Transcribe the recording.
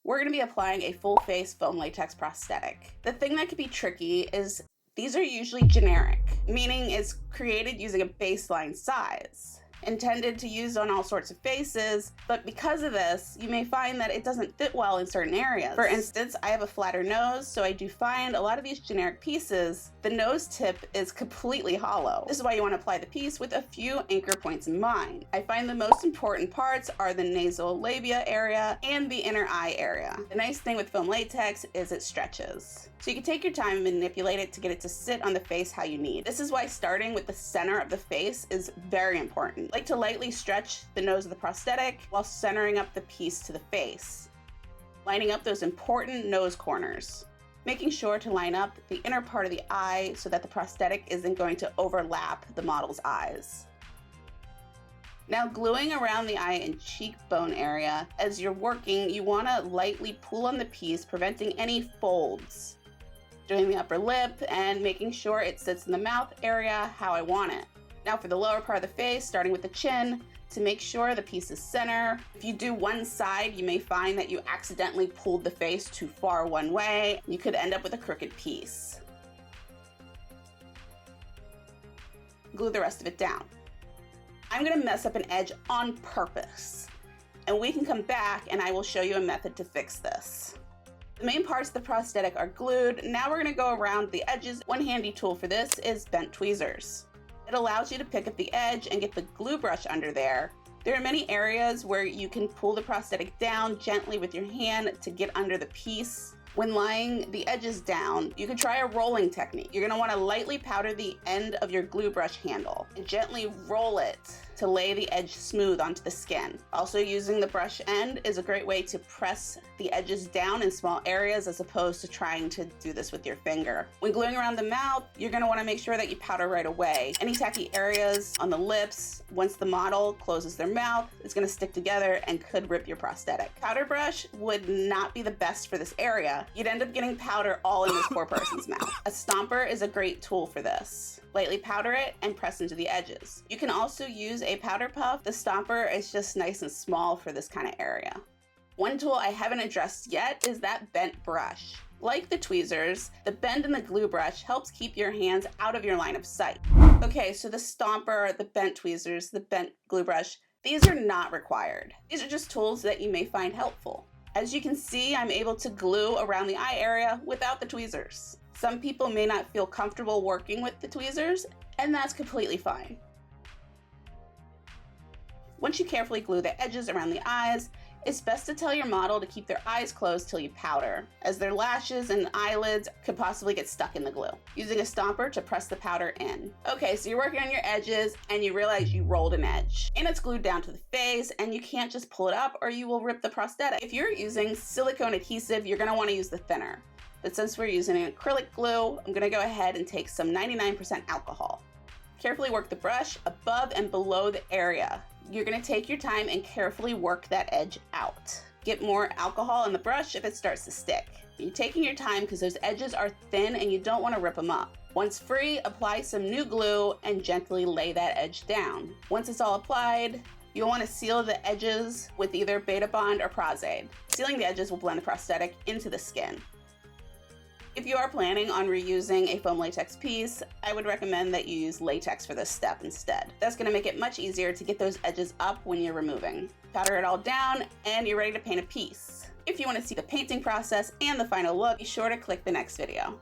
we're going to be applying a full face foam latex prosthetic. The thing that could be tricky is these are usually generic, meaning it's created using a baseline size, intended to use on all sorts of faces, but because of this, you may find that it doesn't fit well in certain areas. For instance, I have a flatter nose, so I do find a lot of these generic pieces, the nose tip is completely hollow. This is why you want to apply the piece with a few anchor points in mind. I find the most important parts are the nasal labia area and the inner eye area. The nice thing with foam latex is it stretches. So you can take your time and manipulate it to get it to sit on the face how you need. This is why starting with the center of the face is very important. I like to lightly stretch the nose of the prosthetic while centering up the piece to the face, lining up those important nose corners, making sure to line up the inner part of the eye so that the prosthetic isn't going to overlap the model's eyes. Now, gluing around the eye and cheekbone area, as you're working, you want to lightly pull on the piece, preventing any folds. Doing the upper lip and making sure it sits in the mouth area how I want it. Now for the lower part of the face, starting with the chin, to make sure the piece is center. If you do one side, you may find that you accidentally pulled the face too far one way. You could end up with a crooked piece. Glue the rest of it down. I'm gonna mess up an edge on purpose, and we can come back and I will show you a method to fix this. The main parts of the prosthetic are glued. Now we're gonna go around the edges. One handy tool for this is bent tweezers. It allows you to pick up the edge and get the glue brush under there. There are many areas where you can pull the prosthetic down gently with your hand to get under the piece. When lying the edges down, you can try a rolling technique. You're gonna wanna lightly powder the end of your glue brush handle and gently roll it to lay the edge smooth onto the skin. Also, using the brush end is a great way to press the edges down in small areas as opposed to trying to do this with your finger. When gluing around the mouth, you're gonna wanna make sure that you powder right away. Any tacky areas on the lips, once the model closes their mouth, it's gonna stick together and could rip your prosthetic. Powder brush would not be the best for this area. You'd end up getting powder all in this poor person's mouth. A stomper is a great tool for this. Lightly powder it and press into the edges. You can also use a powder puff. The stomper is just nice and small for this kind of area. One tool I haven't addressed yet is that bent brush. Like the tweezers, the bend in the glue brush helps keep your hands out of your line of sight. Okay, so the stomper, the bent tweezers, the bent glue brush, these are not required. These are just tools that you may find helpful. As you can see, I'm able to glue around the eye area without the tweezers. Some people may not feel comfortable working with the tweezers, and that's completely fine. Once you carefully glue the edges around the eyes, it's best to tell your model to keep their eyes closed till you powder, as their lashes and eyelids could possibly get stuck in the glue. Using a stomper to press the powder in. Okay, so you're working on your edges and you realize you rolled an edge. And it's glued down to the face and you can't just pull it up or you will rip the prosthetic. If you're using silicone adhesive, you're gonna wanna use the thinner. But since we're using an acrylic glue, I'm gonna go ahead and take some 99% alcohol. Carefully work the brush above and below the area. You're gonna take your time and carefully work that edge out. Get more alcohol in the brush if it starts to stick. You're taking your time because those edges are thin and you don't wanna rip them up. Once free, apply some new glue and gently lay that edge down. Once it's all applied, you'll wanna seal the edges with either Beta Bond or Prosthetic. Sealing the edges will blend the prosthetic into the skin. If you are planning on reusing a foam latex piece, I would recommend that you use latex for this step instead. That's gonna make it much easier to get those edges up when you're removing. Powder it all down and you're ready to paint a piece. If you wanna see the painting process and the final look, be sure to click the next video.